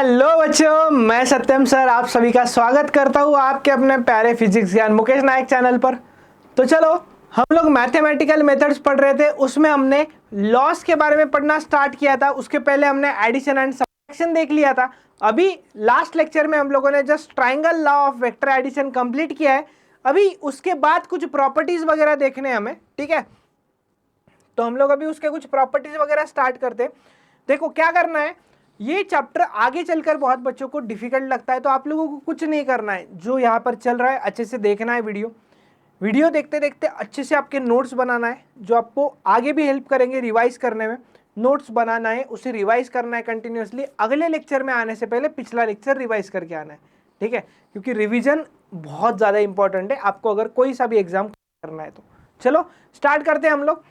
Hello बच्चों, मैं सत्यम sir आप सभी का स्वागत करता हूँ आपके अपने प्यारे फिजिक्स ज्ञान मुकेश नायक चैनल पर। तो चलो, हम लोग मैथमेटिकल मेथड्स पढ़ रहे थे, उसमें हमने लॉस के बारे में पढ़ना स्टार्ट किया था। उसके पहले हमने एडिशन एंड सब्ट्रैक्शन देख लिया था। अभी लास्ट लेक्चर में हम लोगों ने just triangle law of vector addition complete किया है। अभी उसके बाद कुछ प्रॉपर्टीज वगैरह देखने हैं हमें, ठीक है। तो हम लोग अभी उसके कुछ प्रॉपर्टीज वगैरह स्टार्ट करते हैं। देखो क्या करना है, ये चैप्टर आगे चलकर बहुत बच्चों को डिफिकल्ट लगता है, तो आप लोगों को कुछ नहीं करना है, जो यहाँ पर चल रहा है अच्छे से देखना है। वीडियो देखते देखते अच्छे से आपके नोट्स बनाना है, जो आपको आगे भी हेल्प करेंगे रिवाइज करने में। नोट्स बनाना है, उसे रिवाइज करना है कंटिन्यूअसली। अगले लेक्चर में आने से पहले पिछला लेक्चर रिवाइज करके आना है, ठीक है, क्योंकि रिवीजन बहुत ज़्यादा इंपॉर्टेंट है आपको अगर कोई सा भी एग्जाम करना है तो। चलो स्टार्ट करते हैं हम लोग।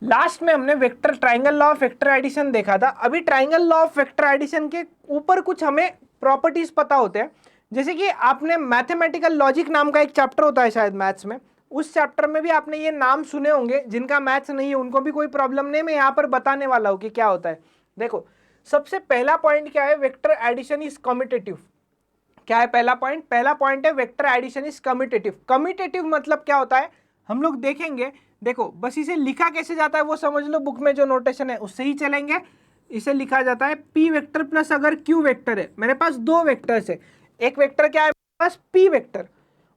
लास्ट में हमने vector triangle law of vector addition देखा था। अभी triangle law of vector addition के ऊपर कुछ हमें प्रॉपर्टीज पता होते हैं। जैसे कि आपने मैथमेटिकल लॉजिक नाम का एक चैप्टर होता है शायद मैथ्स में, उस चैप्टर में भी आपने ये नाम सुने होंगे। जिनका मैथ्स नहीं है उनको भी कोई प्रॉब्लम नहीं, मैं यहाँ पर बताने वाला हूँ कि क्या होता है। देखो सबसे पहला पॉइंट क्या है, वेक्टर एडिशन इज कम्यूटेटिव। क्या है पहला पॉइंट? पहला पॉइंट है vector addition is commutative. Commutative मतलब क्या होता है हम लोग देखेंगे। देखो बस इसे लिखा कैसे जाता है वो समझ लो, बुक में जो नोटेशन है उससे ही चलेंगे। इसे लिखा जाता है पी वेक्टर प्लस अगर क्यू वेक्टर है, मेरे पास दो वेक्टर्स है, एक वेक्टर क्या है मेरे पास पी वेक्टर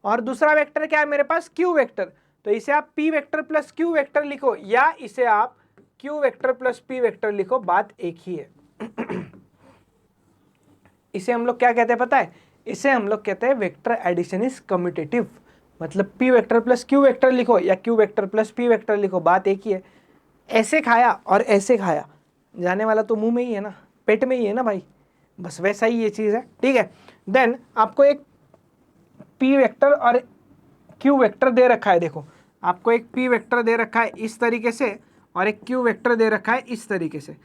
और दूसरा वेक्टर क्या है मेरे पास क्यू वेक्टर। तो इसे आप P vector plus Q vector लिखो या इसे आप Q vector plus P vector लिखो, बात एक ही है। इसे हम लोग क्या कहते हैं पता है? इसे हम लोग कहते हैं वेक्टर एडिशन इज कम्यूटेटिव। मतलब P vector plus Q vector लिखो या Q vector plus P vector लिखो, बात एक ही है। ऐसे खाया और ऐसे खाया, जाने वाला तो मुंह में ही है ना, पेट में ही है ना भाई, बस वैसा ही ये चीज़ है, ठीक है। देन आपको एक पी वेक्टर और क्यू वेक्टर दे रखा है। देखो आपको एक पी वेक्टर दे रखा है इस तरीके से और एक क्यू वेक्टर दे रखा है इस तरीके से।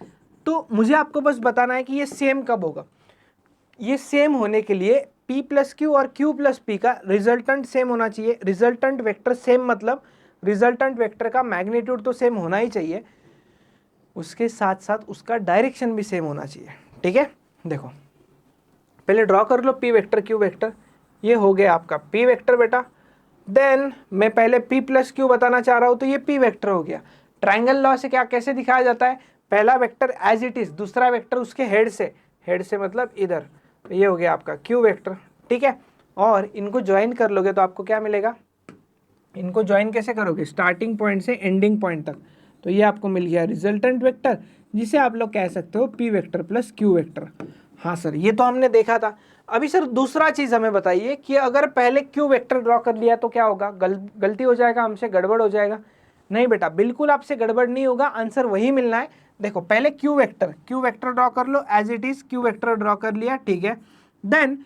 तो मुझे आपको बस बताना है कि ये सेम कब होगा। ये सेम होने के लिए p प्लस क्यू और q प्लस पी का रिजल्टेंट सेम होना चाहिए। रिजल्टेंट वेक्टर सेम मतलब रिजल्टेंट वेक्टर का मैग्नीट्यूड तो सेम होना ही चाहिए, उसके साथ साथ उसका डायरेक्शन भी सेम होना चाहिए, ठीक है। देखो पहले ड्रॉ कर लो p वेक्टर q वेक्टर, ये हो गया आपका p वेक्टर बेटा। देन मैं पहले p प्लस क्यू बताना चाह रहा हूँ, तो ये p वेक्टर हो गया। ट्राइंगल लॉ से क्या कैसे दिखाया जाता है? पहला वेक्टर एज इट इज, दूसरा वेक्टर उसके हेड से मतलब इधर, तो ये हो गया आपका क्यू वेक्टर, ठीक है। और इनको ज्वाइन कर लोगे तो आपको क्या मिलेगा? इनको ज्वाइन कैसे करोगे? स्टार्टिंग पॉइंट से एंडिंग पॉइंट तक, तो ये आपको मिल गया रिजल्टेंट वेक्टर, जिसे आप लोग कह सकते हो P vector plus Q vector. हाँ सर ये तो हमने देखा था। अभी सर दूसरा चीज़ हमें बताइए कि अगर पहले क्यू वेक्टर ड्रॉ कर लिया तो क्या होगा? गलती हो जाएगा, हमसे गड़बड़ हो जाएगा? नहीं बेटा, बिल्कुल आपसे गड़बड़ नहीं होगा, आंसर वही मिलना है। देखो पहले क्यू वेक्टर ड्रॉ कर लो as it is, Q vector draw कर लिया, ठीक है। देन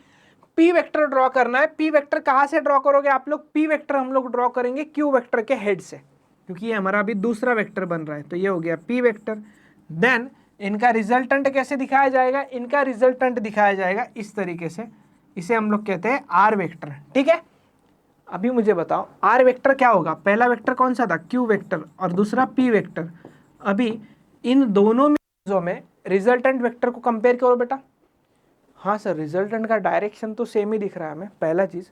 पी वेक्टर ड्रॉ करना है। पी वेक्टर कहाँ से ड्रॉ करोगे आप लोग? पी वेक्टर हम लोग ड्रॉ करेंगे क्यू वेक्टर के हेड से, क्योंकि ये हमारा अभी दूसरा वेक्टर बन रहा है, तो ये हो गया पी वेक्टर। देन इनका रिजल्टेंट कैसे दिखाया जाएगा? इनका रिजल्टेंट दिखाया जाएगा इस तरीके से, इसे हम लोग कहते हैं आर वेक्टर, ठीक है। अभी मुझे बताओ आर वेक्टर क्या होगा? पहला वेक्टर कौन सा था? क्यू वेक्टर और दूसरा पी वेक्टर। अभी इन दोनों में रिजल्टेंट वेक्टर को कंपेयर करो बेटा। हाँ सर रिजल्टेंट का डायरेक्शन तो सेम ही दिख रहा है हमें, पहला चीज़।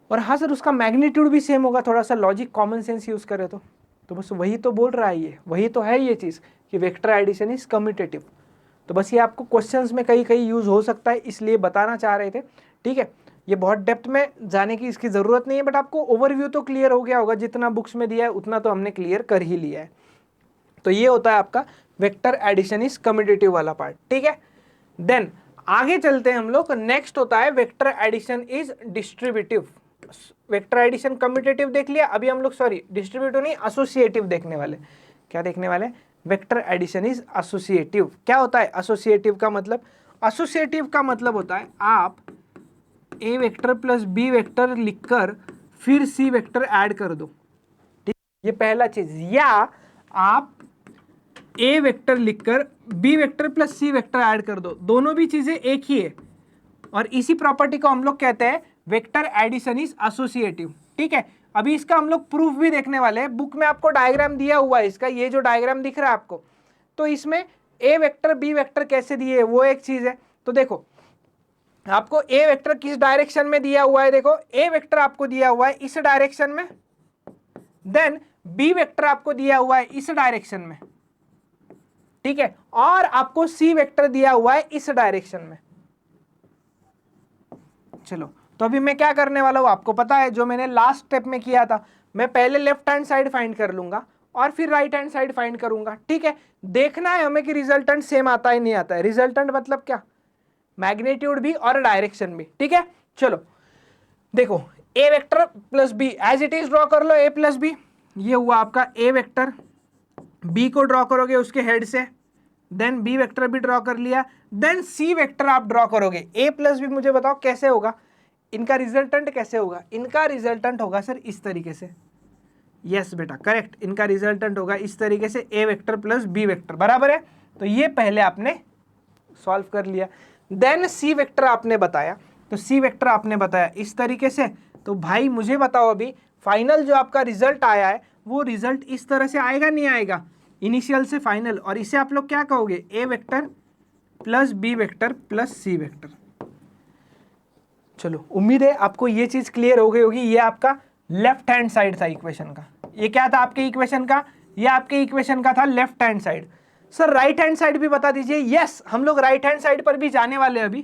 और हाँ सर उसका मैग्नीट्यूड भी सेम होगा, थोड़ा सा लॉजिक कॉमन सेंस यूज़ करें तो बस वही तो बोल रहा है ये, वही तो है ये चीज़ कि वेक्टर एडिशन इज कम्यूटेटिव। तो बस ये आपको क्वेश्चंस में कहीं कहीं यूज़ हो सकता है, इसलिए बताना चाह रहे थे, ठीक है। ये बहुत डेप्थ में जाने की इसकी ज़रूरत नहीं है, बट आपको ओवरव्यू तो क्लियर हो गया होगा, जितना बुक्स में दिया है उतना तो हमने क्लियर कर ही लिया है। तो ये होता है आपका वेक्टर एडिशन इज कम्यूटेटिव वाला पार्ट, ठीक है। देन आगे चलते हैं हम लोग, नेक्स्ट होता है vector addition is distributive. Vector addition commutative देख लिया, अभी हम लोग सॉरी डिस्ट्रीब्यूटिव नहीं एसोसिएटिव देखने वाले। क्या देखने वाले? Vector addition is associative. क्या होता है एसोसिएटिव का मतलब? एसोसिएटिव का मतलब होता है आप ए वेक्टर प्लस बी वेक्टर लिखकर फिर सी वेक्टर ऐड कर दो, ठीक, ये पहला चीज। या आप ए वेक्टर लिखकर B vector plus C vector add कर दो, दोनों भी चीजें एक ही है। और इसी प्रॉपर्टी को हम लोग कहते हैं वेक्टर एडिशन इज एसोसिएटिव, ठीक है। अभी इसका हम लोग प्रूफ भी देखने वाले हैं। बुक में आपको डायग्राम दिया हुआ है इसका, ये जो डायग्राम दिख रहा है आपको, तो इसमें ए वेक्टर बी वेक्टर कैसे दिए वो एक चीज है। तो देखो आपको ए वेक्टर किस डायरेक्शन में दिया हुआ है, देखो ए वेक्टर आपको दिया हुआ है इस डायरेक्शन में, देन बी वेक्टर आपको दिया हुआ है इस डायरेक्शन में, ठीक है, और आपको सी वेक्टर दिया हुआ है इस डायरेक्शन में। चलो तो अभी मैं क्या करने वाला हूं आपको पता है, जो मैंने लास्ट स्टेप में किया था, मैं पहले लेफ्ट हैंड साइड फाइंड कर लूंगा और फिर राइट हैंड साइड फाइंड करूंगा, ठीक है। देखना है हमें कि रिजल्टेंट सेम आता है नहीं आता है। रिजल्टेंट मतलब क्या, मैग्नीट्यूड भी और डायरेक्शन भी, ठीक है। चलो देखो A vector plus B as it is draw कर लो, ए प्लस बी, ये हुआ आपका ए वेक्टर, बी को ड्रॉ करोगे उसके हेड से, देन बी वेक्टर भी ड्रॉ कर लिया, देन सी वेक्टर आप ड्रॉ करोगे। ए प्लस बी मुझे बताओ कैसे होगा, इनका रिजल्टेंट कैसे होगा, इनका रिजल्टेंट होगा सर इस तरीके से, यस बेटा करेक्ट, इनका रिजल्टेंट होगा इस तरीके से, ए वेक्टर प्लस बी वेक्टर बराबर है। तो ये पहले आपने सॉल्व कर लिया। देन सी वेक्टर आपने बताया, तो सी वेक्टर आपने बताया इस तरीके से। तो भाई मुझे बताओ अभी फाइनल जो आपका रिजल्ट आया है वो रिजल्ट इस तरह से आएगा नहीं आएगा, इनिशियल से फाइनल, और इसे आप लोग क्या कहोगे, A vector plus B vector plus C vector. चलो उम्मीद है आपको ये चीज क्लियर हो गई होगी। ये आपका लेफ्ट हैंड साइड था इक्वेशन का। ये क्या था आपके इक्वेशन का, ये आपके इक्वेशन का था left hand side. Sir right hand side भी बता दीजिए। यस हम लोग राइट हैंड साइड पर भी जाने वाले हैं अभी।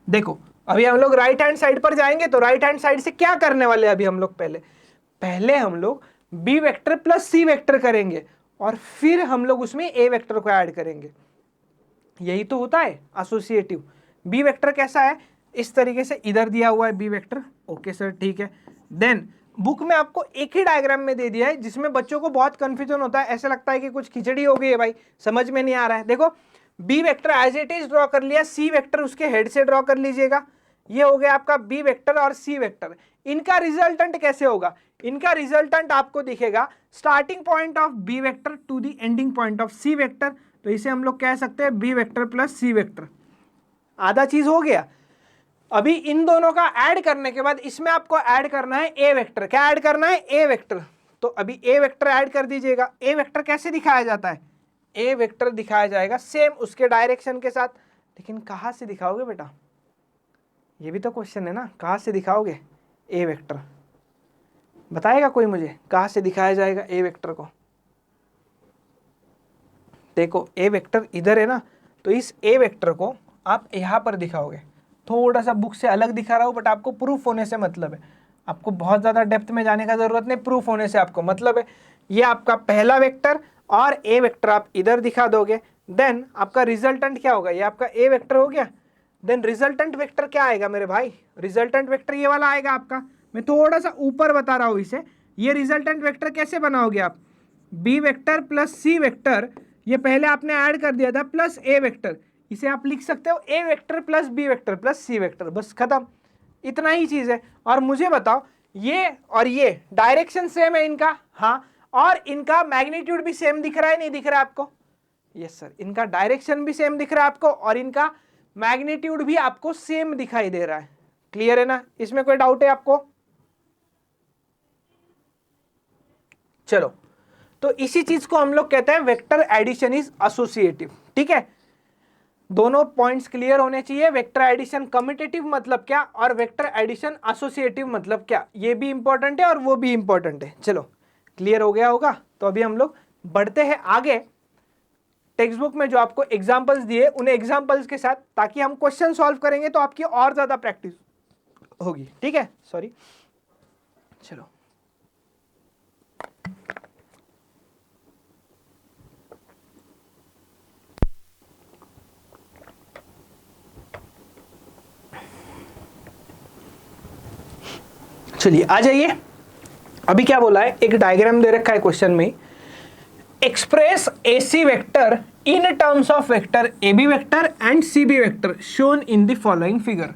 देखो अभी हम लोग राइट हैंड साइड पर जाएंगे, तो राइट हैंड साइड से क्या करने वाले हैं अभी हम लोग, पहले हम लोग B vector plus C vector करेंगे और फिर हम लोग उसमें ए वेक्टर को ऐड करेंगे। यही तो होता है एसोसिएटिव। बी वेक्टर कैसा है, इस तरीके से इधर दिया हुआ है बी वेक्टर, ओके सर ठीक है। देन बुक में आपको एक ही डायग्राम में दे दिया है, जिसमें बच्चों को बहुत कंफ्यूजन होता है, ऐसा लगता है कि कुछ खिचड़ी हो गई है भाई, समझ में नहीं आ रहा है। देखो B vector as it is draw कर लिया, सी वेक्टर उसके हेड से ड्रॉ कर लीजिएगा। ये हो गया आपका बी वेक्टर और सी वेक्टर। इनका रिजल्टेंट कैसे होगा, इनका रिजल्टेंट आपको दिखेगा starting point of B vector to the ending point of C vector. तो इसे हम लोग कह सकते हैं B vector plus C vector. आधा चीज हो गया। अभी इन दोनों का ऐड करने के बाद इसमें आपको ऐड करना है ए वेक्टर। क्या ऐड करना है, ए वेक्टर। तो अभी ए वेक्टर ऐड कर दीजिएगा। ए वेक्टर कैसे दिखाया जाता है, ए वेक्टर दिखाया जाएगा सेम उसके डायरेक्शन के साथ। लेकिन कहाँ से दिखाओगे बेटा, ये भी तो क्वेश्चन है ना, कहाँ से दिखाओगे ए वेक्टर, बताएगा कोई मुझे कहाँ से दिखाया जाएगा ए वेक्टर को। देखो ए वेक्टर इधर है ना, तो इस ए वेक्टर को आप यहाँ पर दिखाओगे। थोड़ा सा बुक से अलग दिखा रहा हूँ, बट आपको प्रूफ होने से मतलब है, आपको बहुत ज़्यादा डेप्थ में जाने का ज़रूरत नहीं, प्रूफ होने से आपको मतलब है। ये आपका पहला वेक्टर और ए वेक्टर आप इधर दिखा दोगे, देन आपका रिजल्टेंट क्या होगा, ये आपका ए वेक्टर हो गया। देन रिजल्टेंट वेक्टर क्या आएगा मेरे भाई, रिजल्टेंट वेक्टर ये वाला आएगा आपका। मैं थोड़ा सा ऊपर बता रहा हूँ इसे। ये रिजल्टेंट वेक्टर कैसे बनाओगे आप, B vector plus C vector, ये पहले आपने ऐड कर दिया था, प्लस ए वेक्टर। इसे आप लिख सकते हो A vector plus B vector plus C vector, बस खत्म, इतना ही चीज है। और मुझे बताओ ये और ये डायरेक्शन सेम है इनका, हाँ, और इनका मैग्नीट्यूड भी सेम दिख रहा है नहीं दिख रहा है आपको, यस सर, इनका डायरेक्शन भी सेम दिख रहा है आपको और इनका मैग्नीट्यूड भी आपको सेम दिखाई दे रहा है। क्लियर है ना, इसमें कोई डाउट है आपको। चलो तो इसी चीज को हम लोग कहते हैं वेक्टर एडिशन इज एसोसिएटिव, ठीक है। दोनों पॉइंट्स क्लियर होने चाहिए, वेक्टर एडिशन कम्यूटेटिव मतलब क्या और वेक्टर एडिशन एसोसिएटिव मतलब क्या, ये भी इंपॉर्टेंट है और वो भी इंपॉर्टेंट है। चलो क्लियर हो गया होगा। तो अभी हम लोग बढ़ते हैं आगे, टेक्स्ट बुक में जो आपको एग्जाम्पल्स दिए उन एग्जाम्पल्स के साथ, ताकि हम क्वेश्चन सॉल्व करेंगे तो आपकी और ज्यादा प्रैक्टिस होगी, ठीक है। सॉरी, चलो चलिए आ जाइए। अभी क्या बोला है, एक डायग्राम दे रखा है क्वेश्चन में, express AC vector in terms of vector AB vector and CB vector shown in the following figure.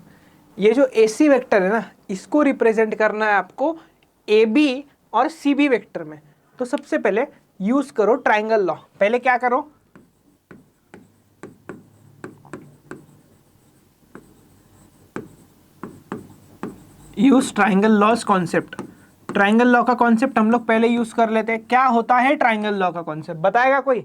ये जो AC वेक्टर है ना, इसको रिप्रेजेंट करना है आपको AB और CB वेक्टर में। तो सबसे पहले यूज करो ट्राइंगल लॉ। पहले क्या करो, use triangle loss concept. Triangle law का कॉन्सेप्ट हम लोग पहले यूज कर लेते हैं। क्या होता है ट्राइंगल लॉ का कॉन्सेप्ट, बताएगा कोई?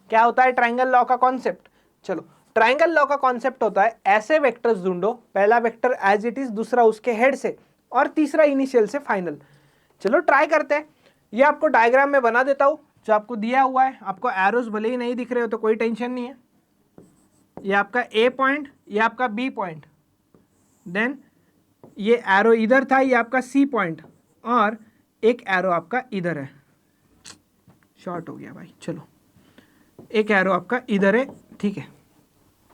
क्या होता है ट्राइंगल लॉ का कॉन्सेप्ट? चलो, ट्राइंगल लॉ का कॉन्सेप्ट होता है ऐसे वेक्टर्स ढूंढो, पहला वेक्टर एज इट इज, दूसरा उसके हेड से, और तीसरा इनिशियल से फाइनल। चलो ट्राई करते हैं। ये आपको डायग्राम में बना देता हूं जो आपको दिया हुआ है। आपको एरोज भले ही नहीं दिख रहे हो तो कोई टेंशन नहीं है। ये आपका ए पॉइंट, ये आपका बी पॉइंट, देन ये एरो इधर था, ये आपका सी पॉइंट, और एक एरो आपका इधर है। शॉर्ट हो गया भाई, चलो एक एरो आपका इधर है, ठीक है।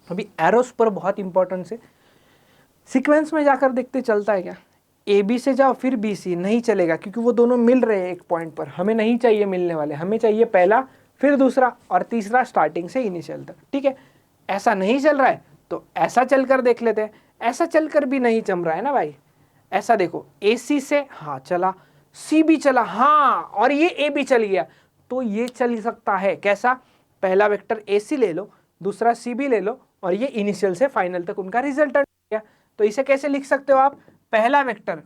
अभी एरोस पर बहुत इंपॉर्टेंट है, सीक्वेंस में जाकर देखते चलता है क्या? ए बी से जाओ फिर बी सी, नहीं चलेगा क्योंकि वो दोनों मिल रहे हैं एक पॉइंट पर। हमें नहीं चाहिए मिलने वाले, हमें चाहिए पहला फिर दूसरा और तीसरा स्टार्टिंग से इनिशियल तक, ठीक है। ऐसा नहीं चल रहा है तो ऐसा चलकर देख लेते हैं। ऐसा चलकर भी नहीं जम रहा है ना भाई। ऐसा देखो, ए सी से हाँ चला, सी भी चला हाँ, और ये ए भी चल गया, तो ये चल सकता है। कैसा? पहला वेक्टर ए सी ले लो, दूसरा सी भी ले लो, और ये इनिशियल से फाइनल तक उनका रिजल्टेंट हो गया। तो इसे कैसे लिख सकते हो आप? पहला वेक्टर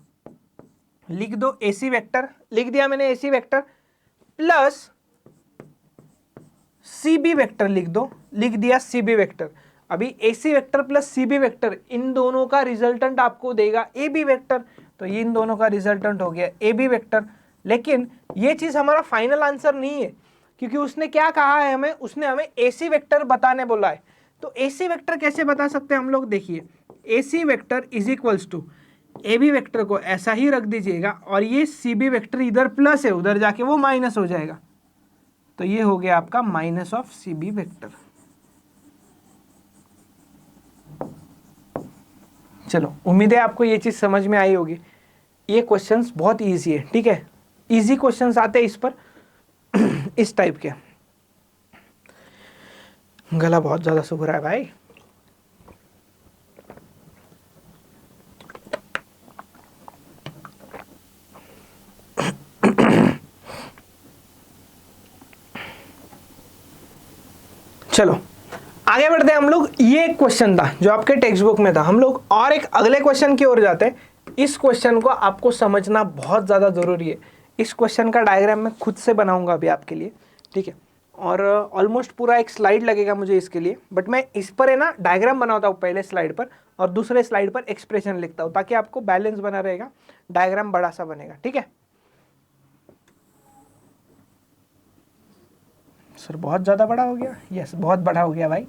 लिख दो एसी वेक्टर, लिख दिया मैंने AC vector, plus CB vector लिख दो, लिख दिया सीबी वेक्टर। अभी AC vector plus CB vector, इन दोनों का रिजल्टेंट आपको देगा ए बी वेक्टर, तो ये इन दोनों का रिजल्टेंट हो गया ए बी वेक्टर। लेकिन ये चीज हमारा फाइनल आंसर नहीं है, क्योंकि उसने क्या कहा है हमें? उसने हमें एसी वेक्टर बताने बोला है। तो एसी वेक्टर कैसे बता सकते हैं हम लोग? देखिए, AC vector is equals to A B vector को ऐसा ही रख दीजिएगा, और ये सी बी वेक्टर इधर प्लस है, उधर जाके वो माइनस हो जाएगा, तो ये हो गया आपका minus of C B vector. चलो, उम्मीद है आपको ये चीज समझ में आई होगी। ये क्वेश्चंस बहुत इजी है, ठीक है। इजी क्वेश्चंस आते हैं इस पर इस टाइप के। गला बहुत ज्यादा सूख रहा है भाई। चलो आगे बढ़ते हैं हम लोग। ये एक क्वेश्चन था जो आपके टेक्स्ट बुक में था। हम लोग और एक अगले क्वेश्चन की ओर जाते हैं। इस क्वेश्चन को आपको समझना बहुत ज़्यादा ज़रूरी है। इस क्वेश्चन का डायग्राम मैं खुद से बनाऊंगा अभी आपके लिए, ठीक है। और ऑलमोस्ट पूरा एक स्लाइड लगेगा मुझे इसके लिए, बट मैं इस पर है ना डायग्राम बनाता हूँ पहले स्लाइड पर, और दूसरे स्लाइड पर एक्सप्रेशन लिखता हूँ, ताकि आपको बैलेंस बना रहेगा, डायग्राम बड़ा सा बनेगा, ठीक है। सर बहुत ज़्यादा बड़ा हो गया? यस, बहुत बड़ा हो गया भाई।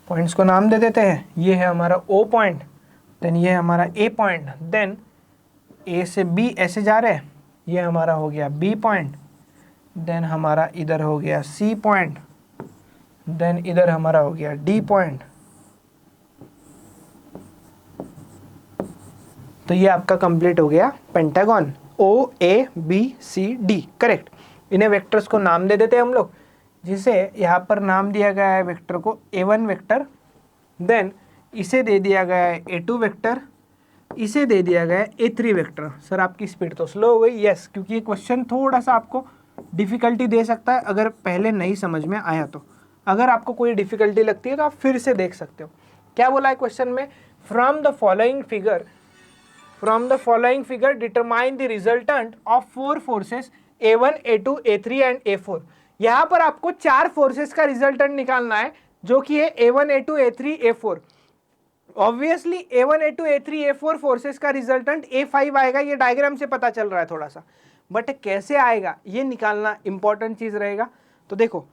पॉइंट्स को नाम दे देते हैं। ये है हमारा O पॉइंट, देन ये है हमारा A पॉइंट, देन A से B ऐसे जा रहे हैं, ये हमारा हो गया B पॉइंट, देन हमारा इधर हो गया C पॉइंट, देन इधर हमारा हो गया D पॉइंट। तो ये आपका कंप्लीट हो गया पेंटागन OABCD, करेक्ट। इन्हें वेक्टर्स को नाम दे देते हैं हम लोग, जिसे यहाँ पर नाम दिया गया है वेक्टर को A1 वेक्टर, देन इसे दे दिया गया है A2 वेक्टर, इसे दे दिया गया है A3 वेक्टर। सर आपकी स्पीड तो स्लो हो गई। यस, क्योंकि ये क्वेश्चन थोड़ा सा आपको डिफिकल्टी दे सकता है अगर पहले नहीं समझ में आया तो। अगर आपको कोई डिफिकल्टी लगती है तो आप फिर से देख सकते हो। क्या बोला है क्वेश्चन में? From the following figure determine the resultant of 4 forces A1, A2, A3 and A4। यहाँ पर आपको 4 फोर्सेस का रिजल्टेंट निकालना है, जो कि है A1, A2, A3, A4। Obviously A1, A2, A3, A4 forces का रिजल्टेंट A5 आएगा, ये डायग्राम से पता चल रहा है थोड़ा सा, बट कैसे आएगा ये निकालना इंपॉर्टेंट चीज रहेगा। तो देखो,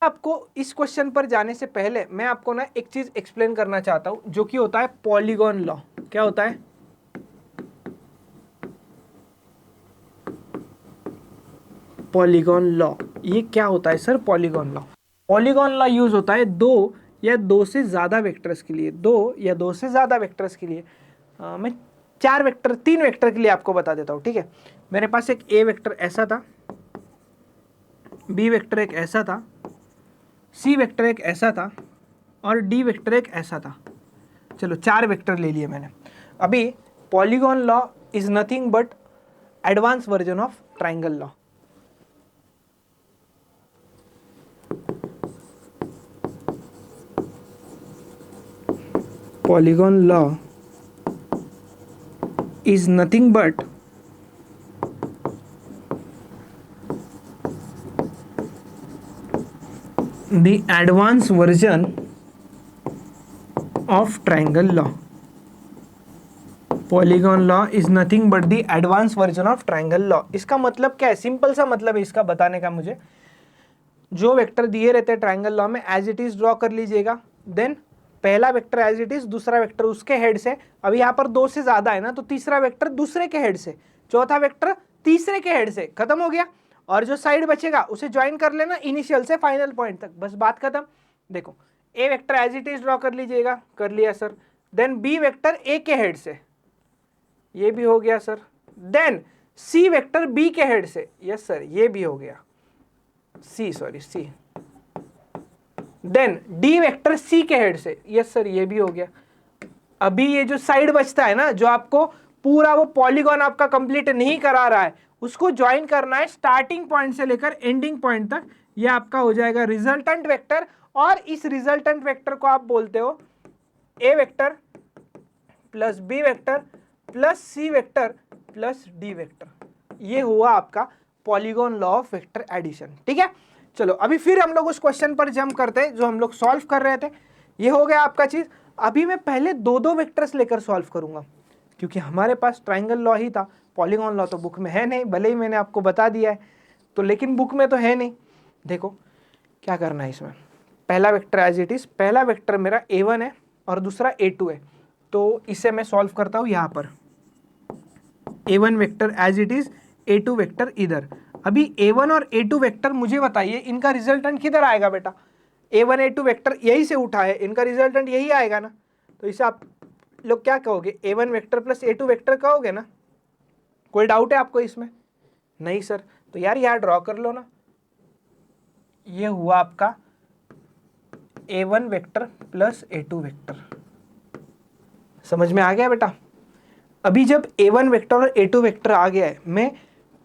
आपको इस क्वेश्चन पर जाने से पहले मैं आपको ना एक चीज एक्सप्लेन करना चाहता हूं, जो कि होता है पॉलीगॉन लॉ। क्या होता है? Polygon law. ये क्या होता है sir polygon law? Polygon law use होता है दो या दो से ज़्यादा वेक्टर्स के लिए, मैं 3 वेक्टर के लिए आपको बता देता हूँ, ठीक है। मेरे पास एक ए वेक्टर ऐसा था, बी वेक्टर एक ऐसा था, सी वेक्टर एक ऐसा था, और डी वेक्टर एक ऐसा था। चलो 4 वेक्टर ले लिए मैंने। अभी polygon law is nothing but advance version of triangle law. Polygon law is nothing but the advanced version of triangle law. Polygon law is nothing but the advance version of triangle law. इसका मतलब क्या है? Simple सा मतलब है इसका बताने का मुझे। जो वेक्टर दिए रहते हैं ट्राइंगल लॉ में एज इट इज ड्रॉ कर लीजिएगा। देन पहला वेक्टर एज इट इज, दूसरा वेक्टर उसके हेड से। अब यहाँ पर दो से ज्यादा है ना, तो तीसरा वेक्टर दूसरे के हेड से, चौथा वेक्टर तीसरे के हेड से, खत्म हो गया। और जो साइड बचेगा उसे ज्वाइन कर लेना इनिशियल से फाइनल पॉइंट तक, बस बात खत्म। देखो A vector as it is draw कर लीजिएगा, कर लिया sir. Then B vector A के हेड से, ये भी हो गया sir. Then C vector B के हेड से, यस सर ये भी हो गया, C. Then D vector C के हेड से, यस सर ये भी हो गया। अभी ये जो साइड बचता है ना, जो आपको पूरा वो पॉलीगॉन आपका कंप्लीट नहीं करा रहा है, उसको ज्वाइन करना है स्टार्टिंग पॉइंट से लेकर एंडिंग पॉइंट तक। ये आपका हो जाएगा रिजल्टेंट वेक्टर। और इस रिजल्टेंट वेक्टर को आप बोलते हो A vector plus B vector plus C vector plus D vector. ये हुआ आपका polygon law of vector addition. ठीक है, चलो अभी फिर हम लोग उस क्वेश्चन पर जंप करते हैं जो हम लोग सॉल्व कर रहे थे। ये हो गया आपका चीज। अभी मैं पहले दो दो वेक्टर्स लेकर सॉल्व करूंगा, क्योंकि हमारे पास ट्राइंगल लॉ ही था, पॉलीगॉन लॉ तो बुक में है नहीं, भले ही मैंने आपको बता दिया है तो, लेकिन बुक में तो है नहीं। देखो क्या करना है इसमें। पहला वेक्टर एज इट इज, पहला वेक्टर मेरा a1 है और दूसरा a2 है, तो इसे मैं सॉल्व करता हूँ यहाँ पर। a1 vector as it is, a2 vector इधर। अभी a1 और a2 वेक्टर मुझे बताइए इनका रिजल्टेंट किधर आएगा बेटा? a1 a2 वेक्टर यही से उठा है, इनका रिजल्टेंट यही आएगा ना। तो इसे आप लोग क्या कहोगे? a1 vector plus a2 vector कहोगे ना? कोई डाउट है आपको इसमें? नहीं सर, तो यार यहाँ ड्रॉ कर लो ना। ये हुआ आपका a1 vector plus a2 vector. समझ में आ गया बेटा? अभी जब a1 वेक्टर और a2 वेक्टर आ गया है, मैं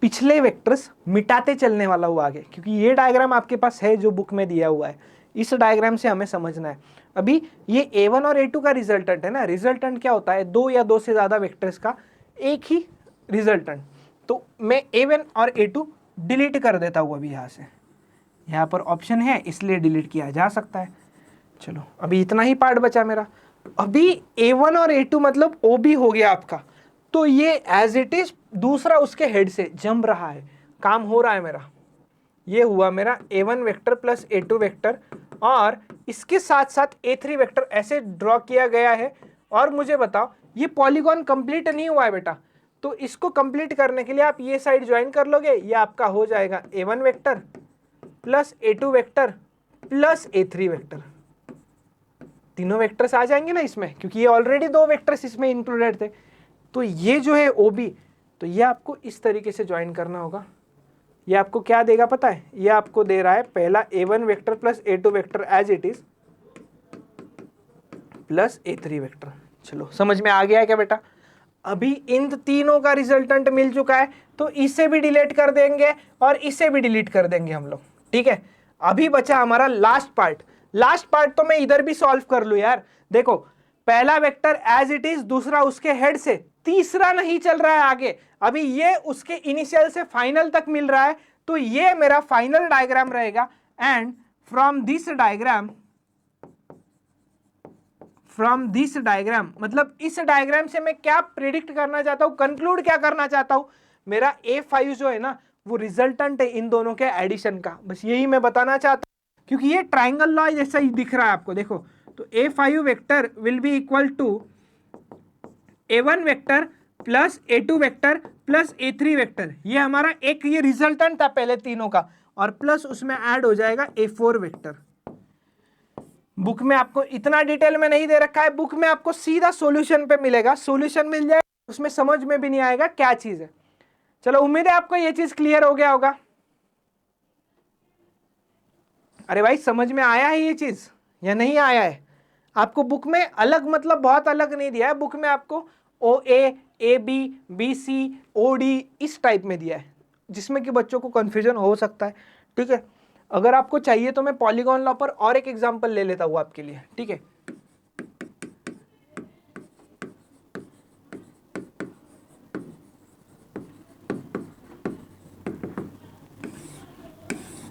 पिछले वेक्टर्स मिटाते चलने वाला हूँ आगे, क्योंकि ये डायग्राम आपके पास है जो बुक में दिया हुआ है। इस डायग्राम से हमें समझना है। अभी ये a1 और a2 का रिजल्टेंट है ना। रिजल्टेंट क्या होता है? दो या दो से ज्यादा वेक्टर्स का एक ही रिजल्टेंट। तो मैं a1 और a2 डिलीट कर देता हूँ अभी यहाँ से। यहाँ पर ऑप्शन है इसलिए डिलीट किया जा सकता है। चलो अभी इतना ही पार्ट बचा मेरा। अभी a1 और a2 मतलब OB हो गया आपका, तो ये एज इट इज दूसरा उसके हेड से जम रहा है, काम हो रहा है मेरा। ये हुआ मेरा a1 vector plus a2 vector, और इसके साथ साथ a3 वेक्टर ऐसे ड्रॉ किया गया है। और मुझे बताओ ये पॉलीगॉन कंप्लीट नहीं हुआ है बेटा, तो इसको कंप्लीट करने के लिए आप ये साइड ज्वाइन कर लोगे। ये आपका हो जाएगा a1 vector plus a2 vector plus a3 vector. तीनों वेक्टर्स आ जाएंगे ना इसमें, क्योंकि ये ऑलरेडी दो वेक्टर्स इसमें इंक्लूडेड थे। तो ये जो है OB, तो ये आपको इस तरीके से ज्वाइन करना होगा। ये आपको क्या देगा पता है? ये आपको दे रहा है पहला a1 vector plus a2 vector as it is plus a3 vector. चलो समझ में आ गया है क्या बेटा? अभी इन तीनों का रिजल्टेंट मिल चुका है, तो इसे भी डिलीट कर देंगे और इसे भी डिलीट कर देंगे हम लोग। ठीक है, अभी बचा हमारा लास्ट पार्ट। लास्ट पार्ट तो मैं इधर भी सॉल्व कर लूं यार। देखो पहला वेक्टर एज इट इज, दूसरा उसके हेड से, तीसरा नहीं चल रहा है आगे। अभी ये उसके इनिशियल से फाइनल तक मिल रहा है, तो ये मेरा फाइनल डायग्राम रहेगा। एंड फ्रॉम दिस डायग्राम मतलब इस डायग्राम से मैं क्या प्रिडिक्ट करना चाहता हूं, कंक्लूड क्या करना चाहता हूं? मेरा a5 जो है ना, वो रिजल्टेंट है इन दोनों के एडिशन का। बस यही मैं बताना चाहता हूं, क्योंकि ये ट्राइंगल लॉ जैसा ही दिख रहा है आपको। देखो तो a5 vector will be equal to a1 vector plus a2 vector plus a3 vector. ये हमारा एक ये रिजल्टेंट था पहले तीनों का, और प्लस उसमें ऐड हो जाएगा a4 वेक्टर। बुक में आपको इतना डिटेल में नहीं दे रखा है, बुक में आपको सीधा सॉल्यूशन पे मिलेगा। सॉल्यूशन मिल जाए उसमें समझ में भी नहीं आएगा क्या चीज है। चलो उम्मीद है आपको ये चीज क्लियर हो गया होगा। अरे भाई समझ में आया है ये चीज या नहीं आया है? आपको बुक में अलग मतलब बहुत अलग नहीं दिया है। बुक में आपको OA, AB, BC, OD इस टाइप में दिया है, जिसमें कि बच्चों को कंफ्यूजन हो सकता है। ठीक है, अगर आपको चाहिए तो मैं पॉलीगॉन लॉ पर और एक एग्जांपल ले लेता हूं आपके लिए। ठीक है,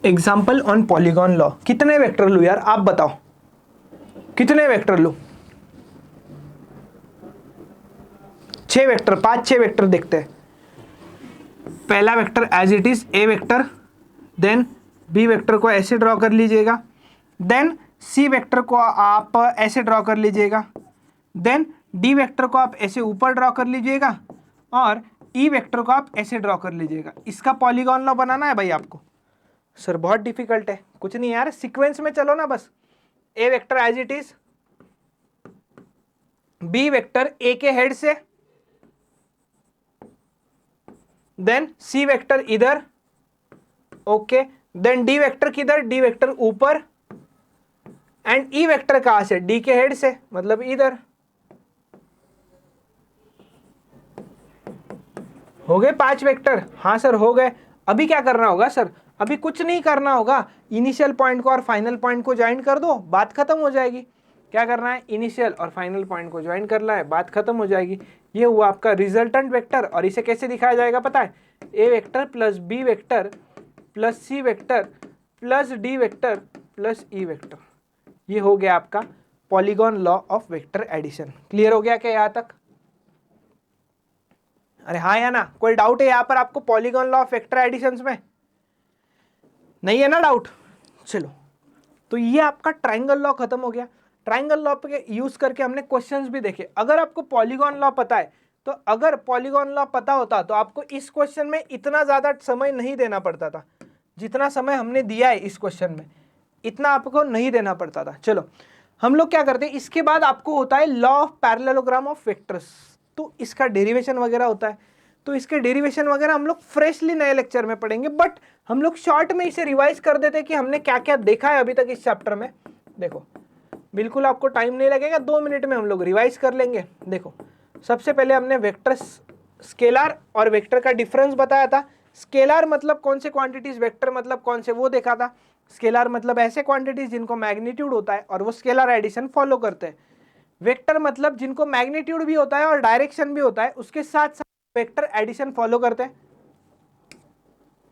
एग्जाम्पल ऑन पॉलीगॉन लॉ। कितने वेक्टर लूँ यार, आप बताओ कितने वेक्टर लूँ? 6 वेक्टर, 5-6 वेक्टर देखते हैं। पहला vector as it is A vector, then B vector को ऐसे ड्रॉ कर लीजिएगा, देन सी वेक्टर को आप ऐसे ड्रॉ कर लीजिएगा, देन डी वेक्टर को आप ऐसे ऊपर ड्रॉ कर लीजिएगा, और ई वेक्टर को आप ऐसे ड्रॉ कर लीजिएगा। इसका पॉलीगॉन लॉ बनाना है भाई आपको। सर बहुत डिफिकल्ट है, कुछ नहीं यार, सीक्वेंस में चलो ना बस। A vector as it is, B vector A के हेड से, देन सी वेक्टर इधर, ओके, देन डी वेक्टर किधर, डी वेक्टर ऊपर, एंड ई वेक्टर कहां से, डी के हेड से, मतलब इधर। हो गए 5 वेक्टर? हाँ सर हो गए। अभी क्या करना होगा सर? अभी कुछ नहीं करना होगा, इनिशियल पॉइंट को और फाइनल पॉइंट को ज्वाइन कर दो, बात खत्म हो जाएगी। क्या करना है? इनिशियल और फाइनल पॉइंट को ज्वाइन करना है, बात खत्म हो जाएगी। ये हुआ आपका रिजल्टेंट वेक्टर। और इसे कैसे दिखाया जाएगा पता है? A vector plus B vector plus C vector plus D vector plus E vector. ये हो गया आपका polygon law of vector addition. Clear हो गया क्या यहाँ तक? अरे हाँ या ना? कोई डाउट है यहाँ पर आपको polygon law of vector additions में? नहीं है ना डाउट? चलो, तो ये आपका ट्रायंगल लॉ खत्म हो गया। ट्रायंगल लॉ पे यूज करके हमने क्वेश्चंस भी देखे। अगर आपको पॉलीगॉन लॉ पता है, तो अगर पॉलीगॉन लॉ पता होता तो आपको इस क्वेश्चन में इतना ज्यादा समय नहीं देना पड़ता था। जितना समय हमने दिया है इस क्वेश्चन में, इतना आपको नहीं देना पड़ता था। चलो हम लोग क्या करते हैं, इसके बाद आपको होता है law of parallelogram of vectors. तो इसका डेरिवेशन वगैरह होता है, तो इसके डेरिवेशन वगैरह हम लोग फ्रेशली नए लेक्चर में पढ़ेंगे। बट हम लोग शॉर्ट में इसे रिवाइज कर देते कि हमने क्या क्या देखा है अभी तक इस चैप्टर में। देखो बिल्कुल आपको टाइम नहीं लगेगा, 2 मिनट में हम लोग रिवाइज कर लेंगे। देखो सबसे पहले हमने वेक्टर स्केलर और वेक्टर का डिफरेंस बताया था। स्केलर मतलब कौन से क्वांटिटीज, वेक्टर मतलब कौन से, वो देखा था। स्केलर मतलब ऐसे क्वांटिटीज जिनको मैग्नीट्यूड होता है और वो स्केलर एडिशन फॉलो करते हैं। वेक्टर मतलब जिनको मैग्नीट्यूड भी होता है और डायरेक्शन भी होता है, उसके साथ साथ वेक्टर एडिशन फॉलो करते हैं।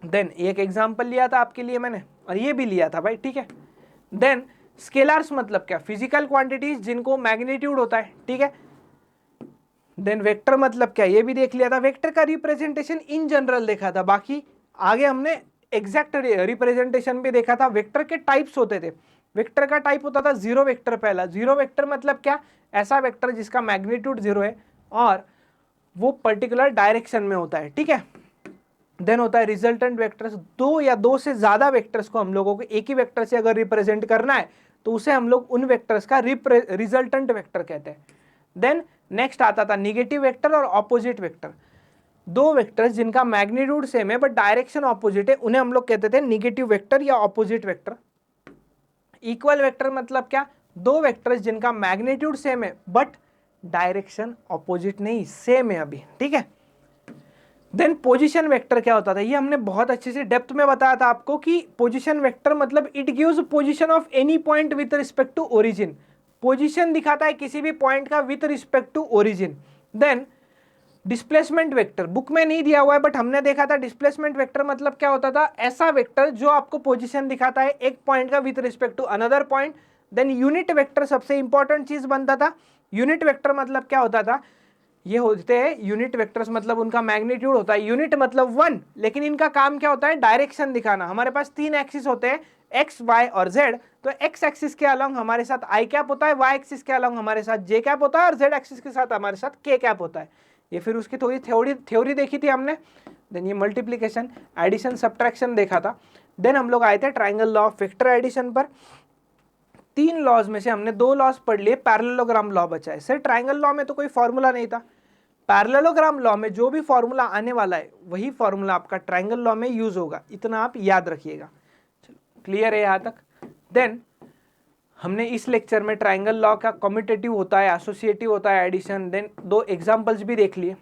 देन एक एग्जांपल लिया था आपके लिए मैंने, और ये भी लिया था भाई, ठीक है। देन स्केलर्स मतलब क्या? फिजिकल क्वांटिटीज जिनको मैग्नीट्यूड होता है, ठीक है। देन वेक्टर मतलब क्या? ये भी देख लिया था। वेक्टर का रिप्रेजेंटेशन इन जनरल देखा था, बाकी आगे हमने एग्जैक्ट रिप्रेजेंटेशन भी देखा था। वेक्टर के टाइप्स होते थे। वेक्टर का टाइप होता था जीरो वेक्टर। पहला जीरो वेक्टर मतलब क्या? ऐसा वेक्टर जिसका मैग्नीट्यूड 0 है और वो पर्टिकुलर डायरेक्शन में होता है, ठीक है। देन होता है रिजल्टेंट वेक्टर्स। 2 या 2 से ज्यादा वेक्टर्स को हम लोगों को एक ही वेक्टर से अगर रिप्रेजेंट करना है तो उसे हम लोग उन वेक्टर्स का रिजल्टेंट वेक्टर कहते हैं। देन नेक्स्ट आता था निगेटिव वेक्टर और ऑपोजिट वेक्टर। 2 वेक्टर्स जिनका मैग्नीट्यूड सेम है बट डायरेक्शन ऑपोजिट है, उन्हें हम लोग कहते थे निगेटिव वेक्टर या ऑपोजिट वेक्टर। इक्वल वेक्टर मतलब क्या? 2 वेक्टर्स जिनका मैग्नीट्यूड सेम है बट डायरेक्शन ऑपोजिट नहीं, सेम है अभी, ठीक है। देन पोजीशन वेक्टर क्या होता था? ये हमने बहुत अच्छे से डेप्थ में बताया था आपको कि पोजीशन वेक्टर मतलब it gives position of any point with respect to origin. Position दिखाता है किसी भी पॉइंट का with respect to origin. Then displacement vector book में नहीं दिया हुआ है बट हमने देखा था। डिस्प्लेसमेंट वेक्टर मतलब क्या होता था? ऐसा वेक्टर जो आपको पोजीशन दिखाता है एक पॉइंट का with respect to another point. Then unit vector सबसे इंपॉर्टेंट चीज बनता था। यूनिट वेक्टर मतलब क्या होता था? ये होते हैं यूनिट वेक्टर्स, मतलब उनका मैग्नीट्यूड होता है यूनिट मतलब 1, लेकिन इनका काम क्या होता है? डायरेक्शन दिखाना। हमारे पास 3 एक्सिस होते हैं, एक्स, वाई और जेड। तो एक्स एक्सिस के अलॉन्ग हमारे साथ आई कैप होता है, वाई एक्सिस के अलॉन्ग हमारे साथ जे कैप होता है और जेड एक्सिस के साथ हमारे साथ के कैप होता है। ये फिर उसकी थोड़ी थ्योरी देखी थी हमने। देन ये मल्टीप्लीकेशन, एडिशन, सब्ट्रैक्शन देखा था। देन हम लोग आए थे triangle law of vector addition पर। 3 लॉज में से हमने 2 लॉज पढ़ लिए, पैरेललोग्राम लॉ बचा है। सर ट्राइंगल लॉ में तो कोई फॉर्मूला नहीं था, पैरेललोग्राम लॉ में जो भी फॉर्मूला आने वाला है वही फॉर्मूला आपका ट्राइंगल लॉ में यूज होगा, इतना आप याद रखिएगा। चलो क्लियर है यहाँ तक? देन हमने इस लेक्चर में ट्राइंगल लॉ का कम्यूटेटिव होता है, एसोसिएटिव होता है, एडिशन, देन 2 एग्जांपल्स भी देख लिए।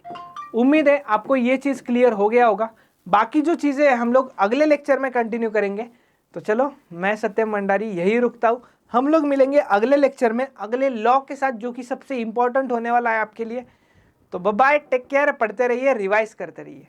उम्मीद है आपको ये चीज क्लियर हो गया होगा। बाकी जो चीजें हम लोग अगले लेक्चर में कंटिन्यू करेंगे। तो चलो मैं सत्यम भंडारी यही रुकता हूँ। हम लोग मिलेंगे अगले लेक्चर में अगले लॉ के साथ, जो कि सबसे इंपॉर्टेंट होने वाला है आपके लिए। तो बाय बाय, टेक केयर, पढ़ते रहिए, रिवाइज करते रहिए।